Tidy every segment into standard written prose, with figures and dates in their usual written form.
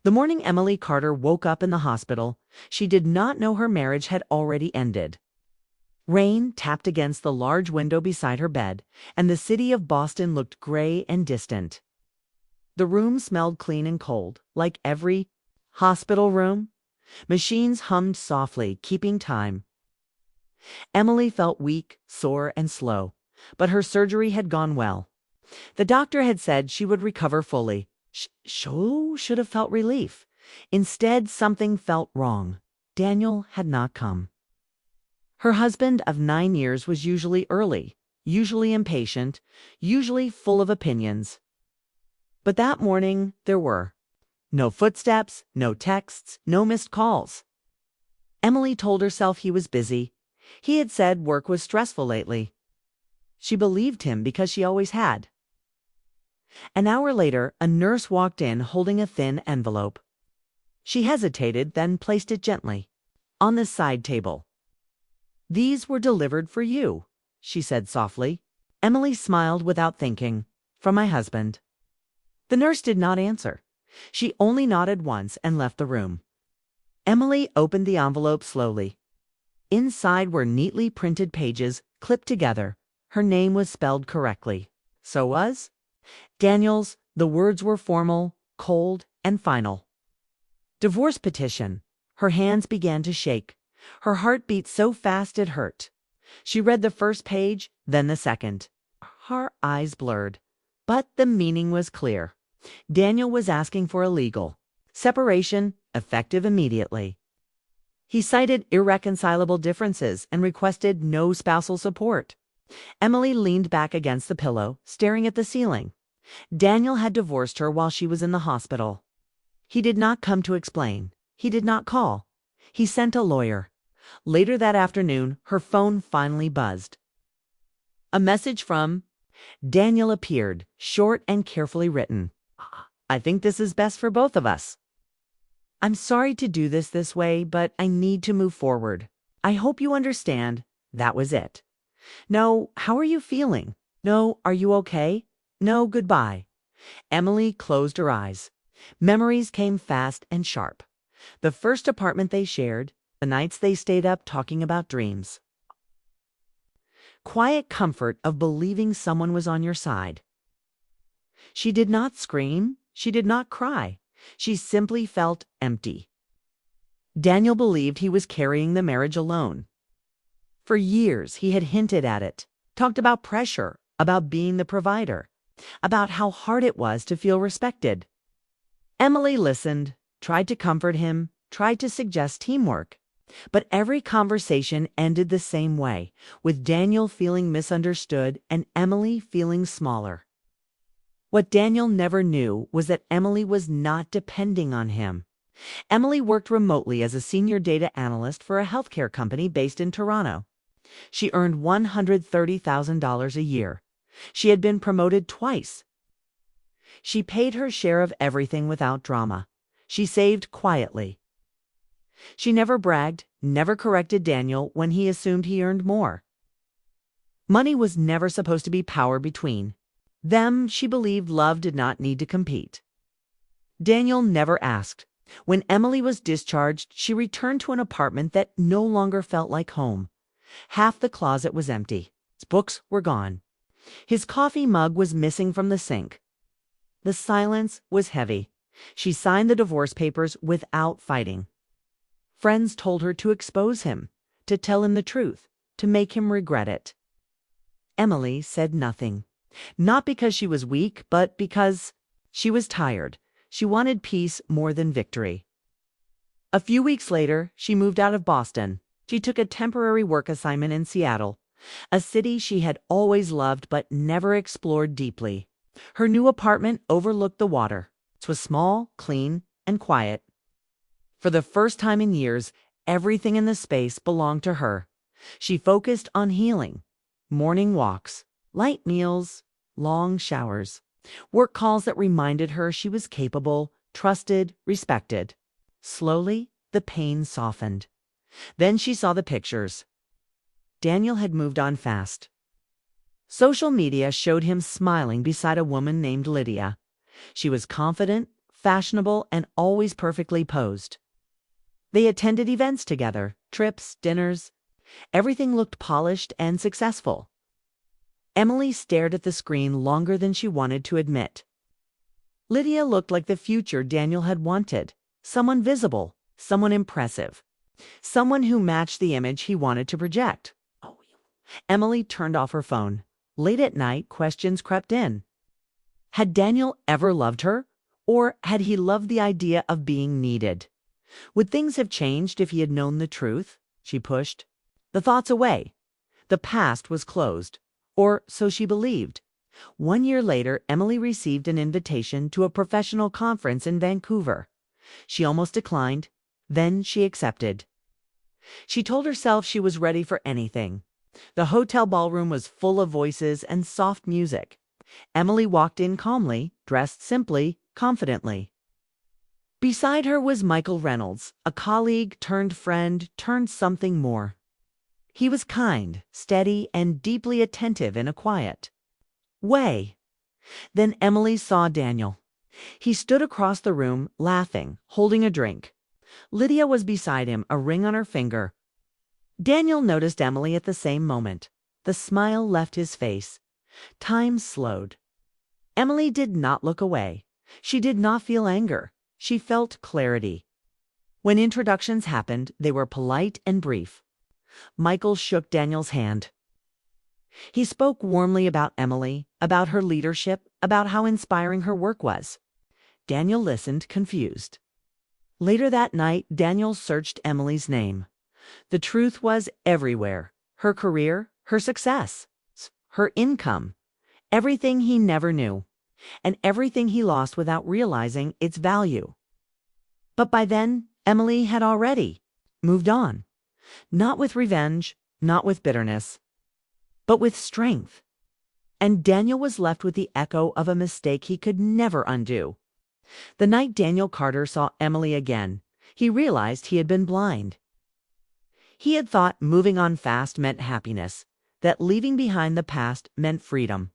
The morning Emily Carter woke up in the hospital, she did not know her marriage had already ended. Rain tapped against the large window beside her bed, and the city of Boston looked gray and distant. The room smelled clean and cold, like every hospital room. Machines hummed softly, keeping time. Emily felt weak, sore, and slow, but her surgery had gone well. The doctor had said she would recover fully. She should have felt relief. Instead, something felt wrong. Daniel had not come. Her husband of 9 years was usually early, usually impatient, usually full of opinions. But that morning there were no footsteps, no texts, no missed calls. Emily told herself he was busy. He had said work was stressful lately. She believed him because she always had. An hour later, a nurse walked in holding a thin envelope. She hesitated, then placed it gently on the side table. "These were delivered for you," she said softly. Emily smiled without thinking. "From my husband." The nurse did not answer. She only nodded once and left the room. Emily opened the envelope slowly. Inside were neatly printed pages, clipped together. Her name was spelled correctly. So was Daniel's. The words were formal, cold, and final. Divorce petition. Her hands began to shake. Her heart beat so fast it hurt. She read the first page, then the second. Her eyes blurred. But the meaning was clear. Daniel was asking for a legal separation, effective immediately. He cited irreconcilable differences and requested no spousal support. Emily leaned back against the pillow, staring at the ceiling. Daniel had divorced her while she was in the hospital. He did not come to explain. He did not call. He sent a lawyer. Later that afternoon, her phone finally buzzed. A message from Daniel appeared, short and carefully written. "I think this is best for both of us. I'm sorry to do this way, but I need to move forward. I hope you understand." That was it. No, "How are you feeling?" No, "Are you okay?" No, "Goodbye." Emily closed her eyes. Memories came fast and sharp. The first apartment they shared, the nights they stayed up talking about dreams. Quiet comfort of believing someone was on your side. She did not scream. She did not cry. She simply felt empty. Daniel believed he was carrying the marriage alone. For years he had hinted at it, talked about pressure, about being the provider, about how hard it was to feel respected. Emily listened, tried to comfort him, tried to suggest teamwork. But every conversation ended the same way, with Daniel feeling misunderstood and Emily feeling smaller. What Daniel never knew was that Emily was not depending on him. Emily worked remotely as a senior data analyst for a healthcare company based in Toronto. She earned $130,000 a year. She had been promoted twice. She paid her share of everything without drama. She saved quietly. She never bragged, never corrected Daniel when he assumed he earned more. Money was never supposed to be power between them. She believed love did not need to compete. Daniel never asked. When Emily was discharged, she returned to an apartment that no longer felt like home. Half the closet was empty. His books were gone. His coffee mug was missing from the sink. The silence was heavy. She signed the divorce papers without fighting. Friends told her to expose him, to tell him the truth, to make him regret it. Emily said nothing. Not because she was weak, but because she was tired. She wanted peace more than victory. A few weeks later, she moved out of Boston. She took a temporary work assignment in Seattle, a city she had always loved but never explored deeply. Her new apartment overlooked the water. It was small, clean, and quiet. For the first time in years, everything in the space belonged to her. She focused on healing, morning walks, light meals, long showers, work calls that reminded her she was capable, trusted, respected. Slowly, the pain softened. Then she saw the pictures. Daniel had moved on fast. Social media showed him smiling beside a woman named Lydia. She was confident, fashionable, and always perfectly posed. They attended events together, trips, dinners. Everything looked polished and successful. Emily stared at the screen longer than she wanted to admit. Lydia looked like the future Daniel had wanted. Someone visible, someone impressive, someone who matched the image he wanted to project. Emily turned off her phone. Late at night, questions crept in. Had Daniel ever loved her? Or had he loved the idea of being needed? Would things have changed if he had known the truth? She pushed the thoughts away. The past was closed. Or so she believed. 1 year later, Emily received an invitation to a professional conference in Vancouver. She almost declined. Then she accepted. She told herself she was ready for anything. The hotel ballroom was full of voices and soft music. Emily walked in calmly, dressed simply, confidently. Beside her was Michael Reynolds, a colleague turned friend turned something more. He was kind, steady, and deeply attentive in a quiet way. Then Emily saw Daniel. He stood across the room, laughing, holding a drink. Lydia was beside him, a ring on her finger. Daniel noticed Emily at the same moment. The smile left his face. Time slowed. Emily did not look away. She did not feel anger. She felt clarity. When introductions happened, they were polite and brief. Michael shook Daniel's hand. He spoke warmly about Emily, about her leadership, about how inspiring her work was. Daniel listened, confused. Later that night, Daniel searched Emily's name. The truth was everywhere. Her career, her success, her income, everything he never knew, and everything he lost without realizing its value. But by then, Emily had already moved on. Not with revenge, not with bitterness, but with strength. And Daniel was left with the echo of a mistake he could never undo. The night Daniel Carter saw Emily again, he realized he had been blind. He had thought moving on fast meant happiness, that leaving behind the past meant freedom.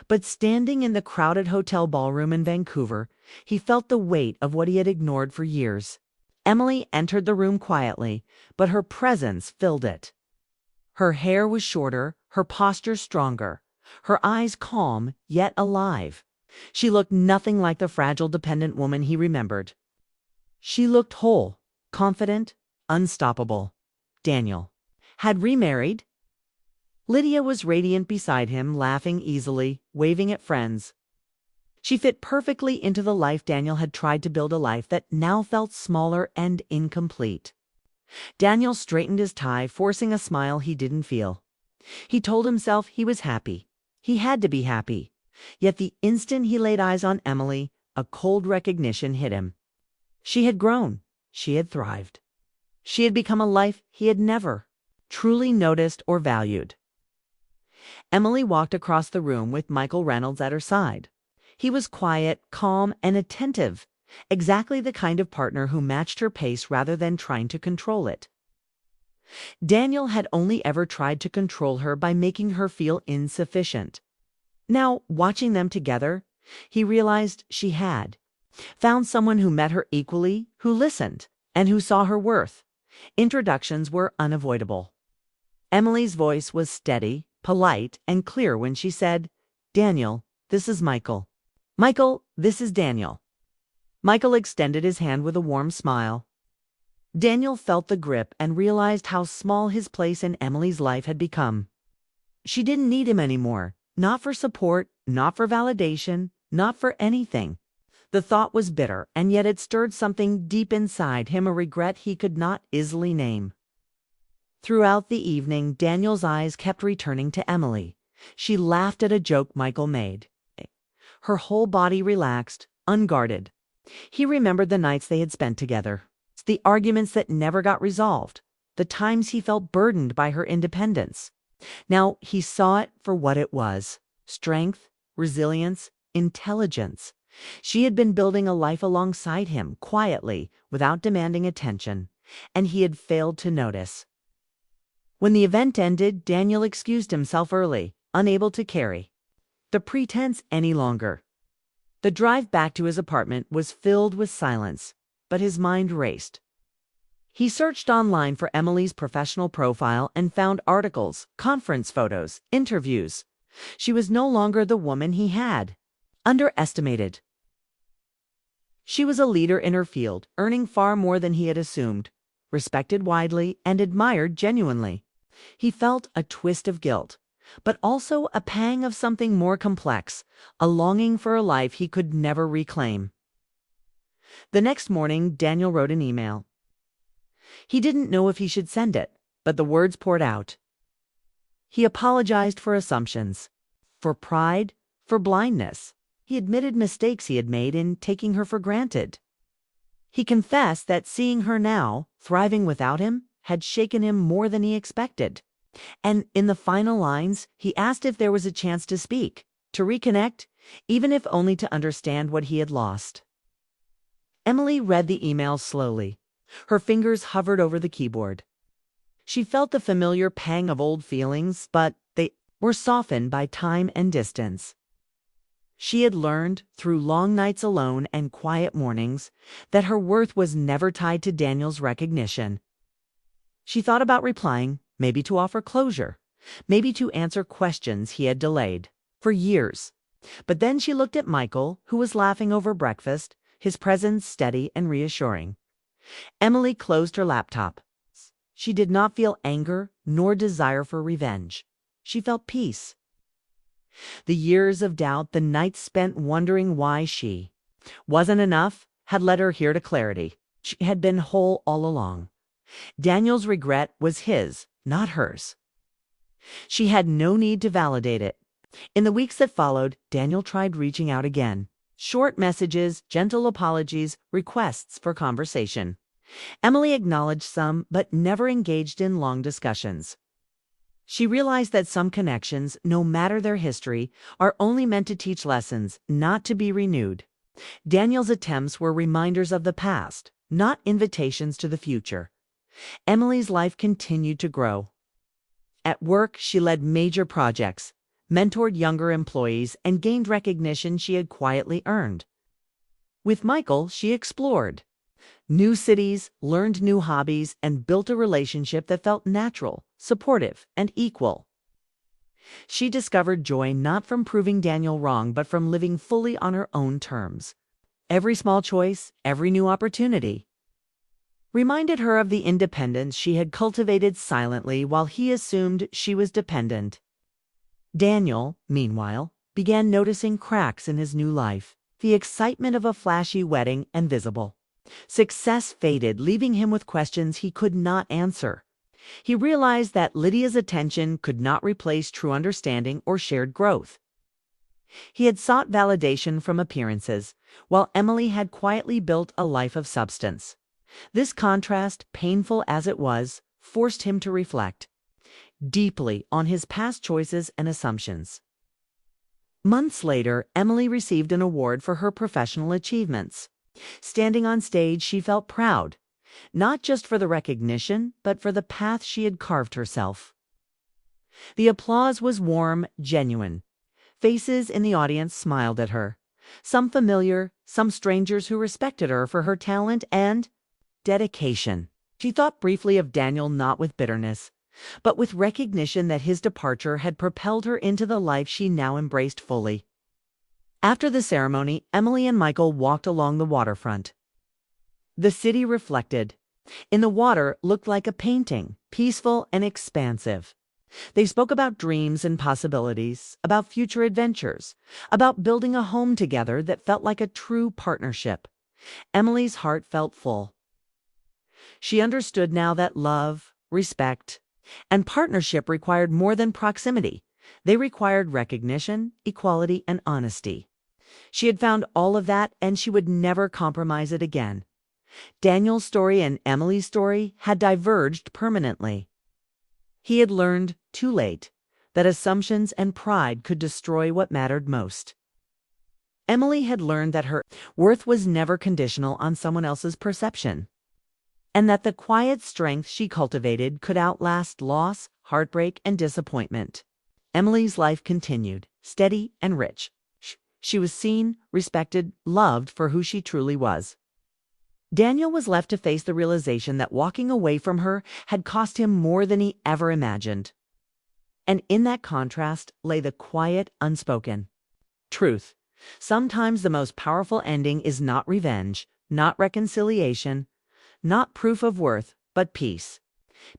But standing in the crowded hotel ballroom in Vancouver, he felt the weight of what he had ignored for years. Emily entered the room quietly, but her presence filled it. Her hair was shorter, her posture stronger, her eyes calm yet alive. She looked nothing like the fragile, dependent woman he remembered. She looked whole, confident, unstoppable. Daniel had remarried. Lydia was radiant beside him, laughing easily, waving at friends. She fit perfectly into the life Daniel had tried to build, a life that now felt smaller and incomplete. Daniel straightened his tie, forcing a smile he didn't feel. He told himself he was happy. He had to be happy. Yet the instant he laid eyes on Emily, a cold recognition hit him. She had grown. She had thrived. She had become a life he had never truly noticed or valued. Emily walked across the room with Michael Reynolds at her side. He was quiet, calm, and attentive, exactly the kind of partner who matched her pace rather than trying to control it. Daniel had only ever tried to control her by making her feel insufficient. Now, watching them together, he realized she had found someone who met her equally, who listened, and who saw her worth. Introductions were unavoidable. Emily's voice was steady, polite, and clear when she said, "Daniel, this is Michael. Michael, this is Daniel." Michael extended his hand with a warm smile. Daniel felt the grip and realized how small his place in Emily's life had become. She didn't need him anymore, not for support, not for validation, not for anything. The thought was bitter, and yet it stirred something deep inside him, a regret he could not easily name. Throughout the evening, Daniel's eyes kept returning to Emily. She laughed at a joke Michael made. Her whole body relaxed, unguarded. He remembered the nights they had spent together, the arguments that never got resolved, the times he felt burdened by her independence. Now he saw it for what it was: strength, resilience, intelligence. She had been building a life alongside him, quietly, without demanding attention, and he had failed to notice. When the event ended, Daniel excused himself early, unable to carry the pretense any longer. The drive back to his apartment was filled with silence, but his mind raced. He searched online for Emily's professional profile and found articles, conference photos, interviews. She was no longer the woman he had underestimated. She was a leader in her field, earning far more than he had assumed, respected widely and admired genuinely. He felt a twist of guilt, but also a pang of something more complex, a longing for a life he could never reclaim. The next morning, Daniel wrote an email. He didn't know if he should send it, but the words poured out. He apologized for assumptions, for pride, for blindness. He admitted mistakes he had made in taking her for granted. He confessed that seeing her now, thriving without him, had shaken him more than he expected. And in the final lines, he asked if there was a chance to speak, to reconnect, even if only to understand what he had lost. Emily read the email slowly. Her fingers hovered over the keyboard. She felt the familiar pang of old feelings, but they were softened by time and distance. She had learned, through long nights alone and quiet mornings, that her worth was never tied to Daniel's recognition. She thought about replying, maybe to offer closure, maybe to answer questions he had delayed for years. But then she looked at Michael, who was laughing over breakfast, his presence steady and reassuring. Emily closed her laptop. She did not feel anger nor desire for revenge. She felt peace. The years of doubt, the nights spent wondering why she wasn't enough, had led her here to clarity. She had been whole all along. Daniel's regret was his, not hers. She had no need to validate it. In the weeks that followed, Daniel tried reaching out again. Short messages, gentle apologies, requests for conversation. Emily acknowledged some, but never engaged in long discussions. She realized that some connections, no matter their history, are only meant to teach lessons, not to be renewed. Daniel's attempts were reminders of the past, not invitations to the future. Emily's life continued to grow. At work, she led major projects, mentored younger employees, and gained recognition she had quietly earned. With Michael, she explored new cities, learned new hobbies, and built a relationship that felt natural, supportive, and equal. She discovered joy not from proving Daniel wrong, but from living fully on her own terms. Every small choice, every new opportunity, reminded her of the independence she had cultivated silently while he assumed she was dependent. Daniel, meanwhile, began noticing cracks in his new life. The excitement of a flashy wedding and visible success faded, leaving him with questions he could not answer. He realized that Lydia's attention could not replace true understanding or shared growth. He had sought validation from appearances, while Emily had quietly built a life of substance. This contrast, painful as it was, forced him to reflect deeply on his past choices and assumptions. Months later, Emily received an award for her professional achievements. Standing on stage, she felt proud, not just for the recognition, but for the path she had carved herself. The applause was warm, genuine. Faces in the audience smiled at her, some familiar, some strangers who respected her for her talent and dedication. She thought briefly of Daniel, not with bitterness, but with recognition that his departure had propelled her into the life she now embraced fully. After the ceremony, Emily and Michael walked along the waterfront. The city reflected. In the water looked like a painting, peaceful and expansive. They spoke about dreams and possibilities, about future adventures, about building a home together that felt like a true partnership. Emily's heart felt full. She understood now that love, respect, and partnership required more than proximity. They required recognition, equality, and honesty. She had found all of that, and she would never compromise it again. Daniel's story and Emily's story had diverged permanently. He had learned, too late, that assumptions and pride could destroy what mattered most. Emily had learned that her worth was never conditional on someone else's perception, and that the quiet strength she cultivated could outlast loss, heartbreak, and disappointment. Emily's life continued, steady and rich. She was seen, respected, loved for who she truly was. Daniel was left to face the realization that walking away from her had cost him more than he ever imagined. And in that contrast lay the quiet, unspoken truth. Sometimes the most powerful ending is not revenge, not reconciliation, not proof of worth, but peace.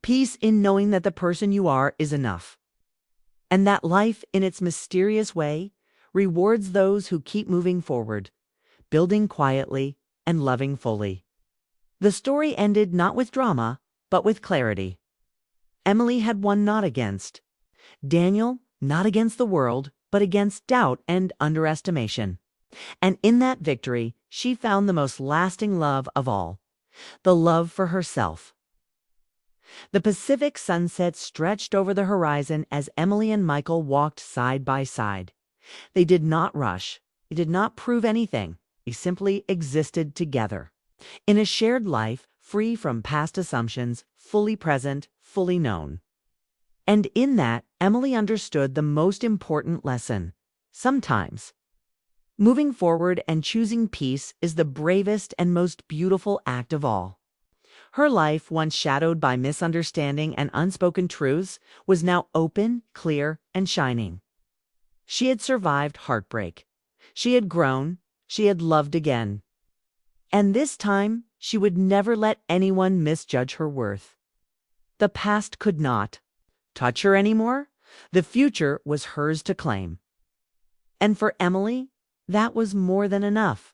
Peace in knowing that the person you are is enough. And that life, in its mysterious way, rewards those who keep moving forward, building quietly and loving fully. The story ended not with drama, but with clarity. Emily had won not against Daniel, not against the world, but against doubt and underestimation. And in that victory, she found the most lasting love of all, the love for herself. The Pacific sunset stretched over the horizon as Emily and Michael walked side by side. They did not rush. They did not prove anything. They simply existed together. In a shared life, free from past assumptions, fully present, fully known. And in that, Emily understood the most important lesson. Sometimes, moving forward and choosing peace is the bravest and most beautiful act of all. Her life, once shadowed by misunderstanding and unspoken truths, was now open, clear, and shining. She had survived heartbreak. She had grown. She had loved again. And this time, she would never let anyone misjudge her worth. The past could not touch her anymore. The future was hers to claim. And for Emily, that was more than enough.